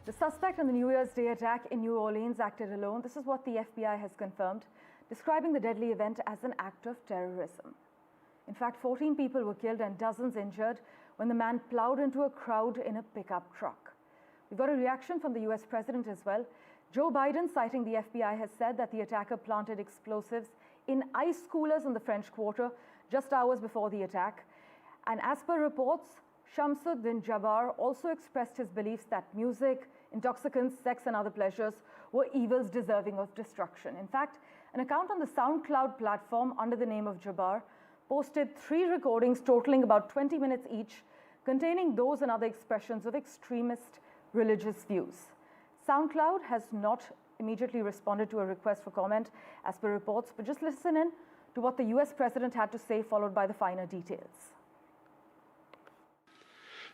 The suspect in the New Year's Day attack in New Orleans acted alone. This is what the FBI has confirmed, describing the deadly event as an act of terrorism. In fact, 14 people were killed and dozens injured when the man plowed into a crowd in a pickup truck. We've got a reaction from the US president as well. Joe Biden, citing the FBI, has said that the attacker planted explosives in ice coolers in the French Quarter just hours before the attack. And as per reports, Shamsud Din Jabbar also expressed his beliefs that music, intoxicants, sex and other pleasures were evils deserving of destruction. In fact, an account on the SoundCloud platform under the name of Jabbar posted 3 recordings totaling about 20 minutes each, containing those and other expressions of extremist religious views. SoundCloud has not immediately responded to a request for comment as per reports, but just listen in to what the US president had to say, followed by the finer details.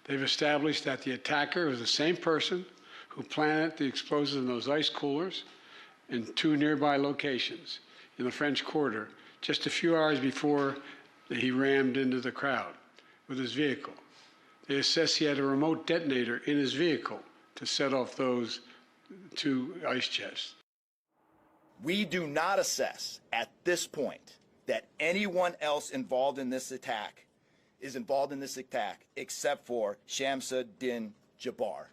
They've established that the attacker was the same person who planted the explosives in those ice coolers in 2 nearby locations in the French Quarter just a few hours before he rammed into the crowd with his vehicle. They assess he had a remote detonator in his vehicle to set off those 2 ice chests. We do not assess at this point that anyone else involved in this attack is involved in this attack except for Shamsud Din Jabbar.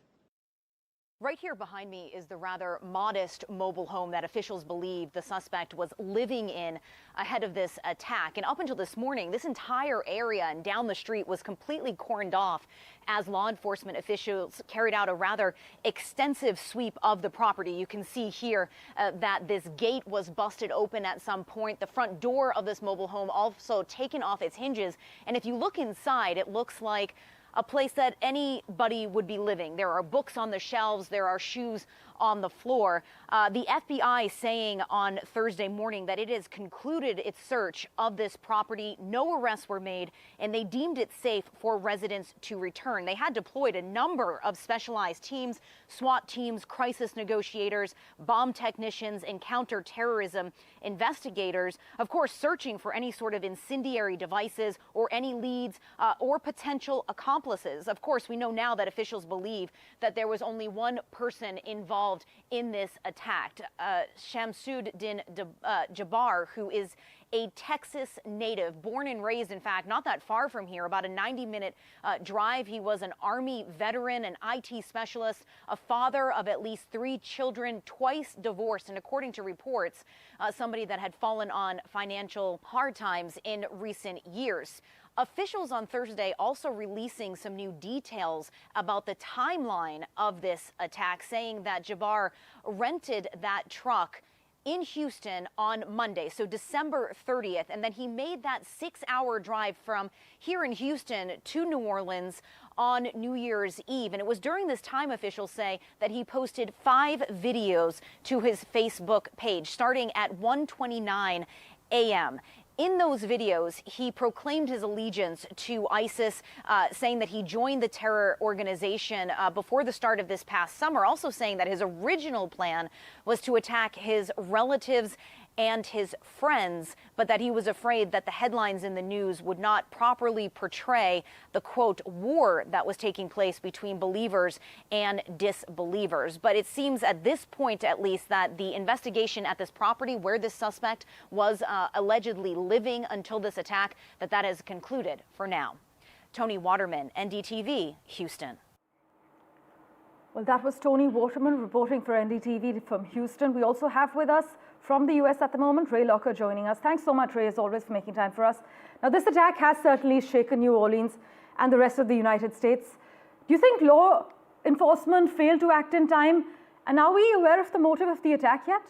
Right here behind me is the rather modest mobile home that officials believe the suspect was living in ahead of this attack. And up until this morning, this entire area and down the street was completely cordoned off as law enforcement officials carried out a rather extensive sweep of the property. You can see here that this gate was busted open at some point. The front door of this mobile home also taken off its hinges. And if you look inside, it looks like a place that anybody would be living. There are books on the shelves. There are shoes on the floor. The FBI saying on Thursday morning that it has concluded its search of this property. No arrests were made, and they deemed it safe for residents to return. They had deployed a number of specialized teams, SWAT teams, crisis negotiators, bomb technicians, and counterterrorism investigators, of course, searching for any sort of incendiary devices or any leads or potential accomplices. Of course, we know now that officials believe that there was only one person involved in this attack, Shamsud Din Jabbar, who is a Texas native, born and raised, in fact, not that far from here, about a 90-minute drive. He was an Army veteran, an IT specialist, a father of at least 3 children, twice divorced, and according to reports, somebody that had fallen on financial hard times in recent years. Officials on Thursday also releasing some new details about the timeline of this attack, saying that Jabbar rented that truck in Houston on Monday, so December 30th, and then he made that 6-hour drive from here in Houston to New Orleans on New Year's Eve. And it was during this time, officials say, that he posted 5 videos to his Facebook page, starting at 1:29 a.m. In those videos, he proclaimed his allegiance to ISIS, saying that he joined the terror organization before the start of this past summer, also saying that his original plan was to attack his relatives and his friends, but that he was afraid that the headlines in the news would not properly portray the, quote, war that was taking place between believers and disbelievers. But it seems at this point, at least, that the investigation at this property where this suspect was allegedly living until this attack, that has concluded for now. Tony Waterman, NDTV, Houston. Well, that was Tony Waterman reporting for NDTV from Houston. We also have with us from the US at the moment, Ray Locker joining us. Thanks so much, Ray, as always, for making time for us. Now, this attack has certainly shaken New Orleans and the rest of the United States. Do you think law enforcement failed to act in time? And are we aware of the motive of the attack yet?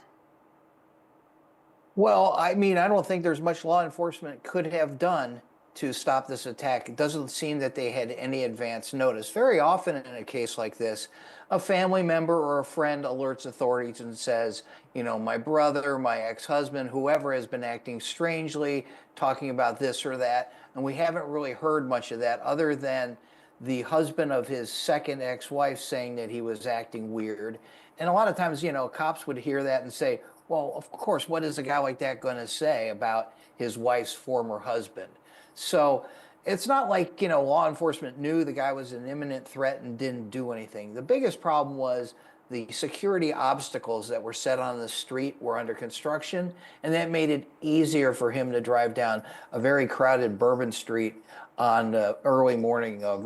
Well, I mean, I don't think there's much law enforcement could have done to stop this attack. It doesn't seem that they had any advance notice. Very often in a case like this, a family member or a friend alerts authorities and says, you know, my brother, my ex-husband, whoever has been acting strangely, talking about this or that. And we haven't really heard much of that other than the husband of his second ex-wife saying that he was acting weird. And a lot of times, you know, cops would hear that and say, well, of course, what is a guy like that going to say about his wife's former husband? So It's not like, law enforcement knew the guy was an imminent threat and didn't do anything. The biggest problem was the security obstacles that were set on the street were under construction, and that made it easier for him to drive down a very crowded Bourbon Street on the early morning of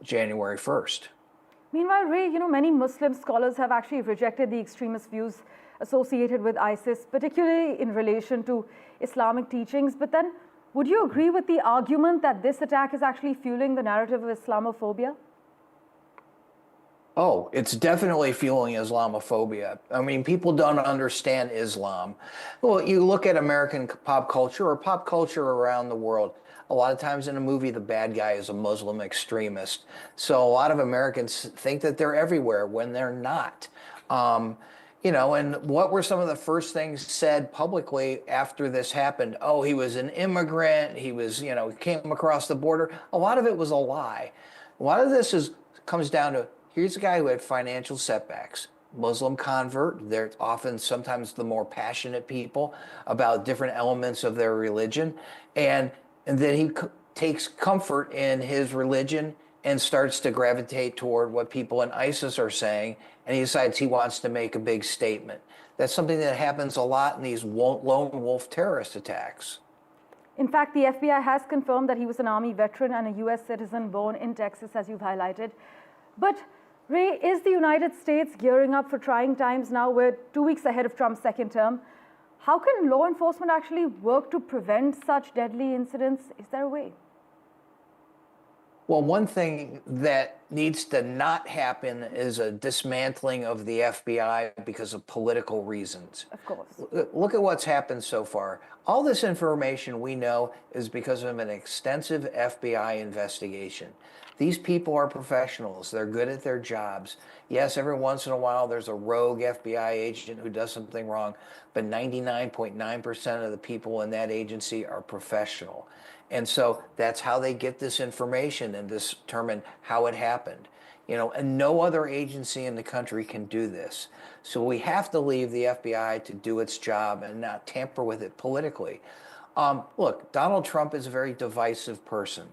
January 1st. Meanwhile, Ray, many Muslim scholars have actually rejected the extremist views associated with ISIS, particularly in relation to Islamic teachings. But then, would you agree with the argument that this attack is actually fueling the narrative of Islamophobia? Oh, it's definitely fueling Islamophobia. I mean, people don't understand Islam. Well, you look at American pop culture or pop culture around the world. A lot of times in a movie, the bad guy is a Muslim extremist. So a lot of Americans think that they're everywhere when they're not. And what were some of the first things said publicly after this happened? Oh, he was an immigrant. He was, came across the border. A lot of it was a lie. A lot of this comes down to, here's a guy who had financial setbacks. Muslim convert. They're often sometimes the more passionate people about different elements of their religion. And then he takes comfort in his religion and starts to gravitate toward what people in ISIS are saying, and he decides he wants to make a big statement. That's something that happens a lot in these lone wolf terrorist attacks. In fact, the FBI has confirmed that he was an Army veteran and a U.S. citizen born in Texas, as you've highlighted. But, Ray, is the United States gearing up for trying times now? We're 2 weeks ahead of Trump's second term. How can law enforcement actually work to prevent such deadly incidents? Is there a way? Well, one thing that needs to not happen is a dismantling of the FBI because of political reasons. Of course. Look at what's happened so far. All this information we know is because of an extensive FBI investigation. These people are professionals. They're good at their jobs. Yes, every once in a while there's a rogue FBI agent who does something wrong, but 99.9% of the people in that agency are professional. And so that's how they get this information and determine how it happened. And no other agency in the country can do this. So we have to leave the FBI to do its job and not tamper with it politically. Look, Donald Trump is a very divisive person.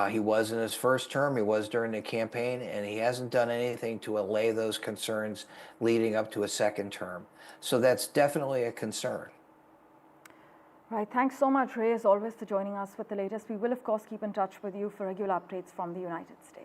He was in his first term, he was during the campaign, and he hasn't done anything to allay those concerns leading up to a second term. So that's definitely a concern. Right. Thanks so much, Ray, as always, for joining us with the latest. We will, of course, keep in touch with you for regular updates from the United States.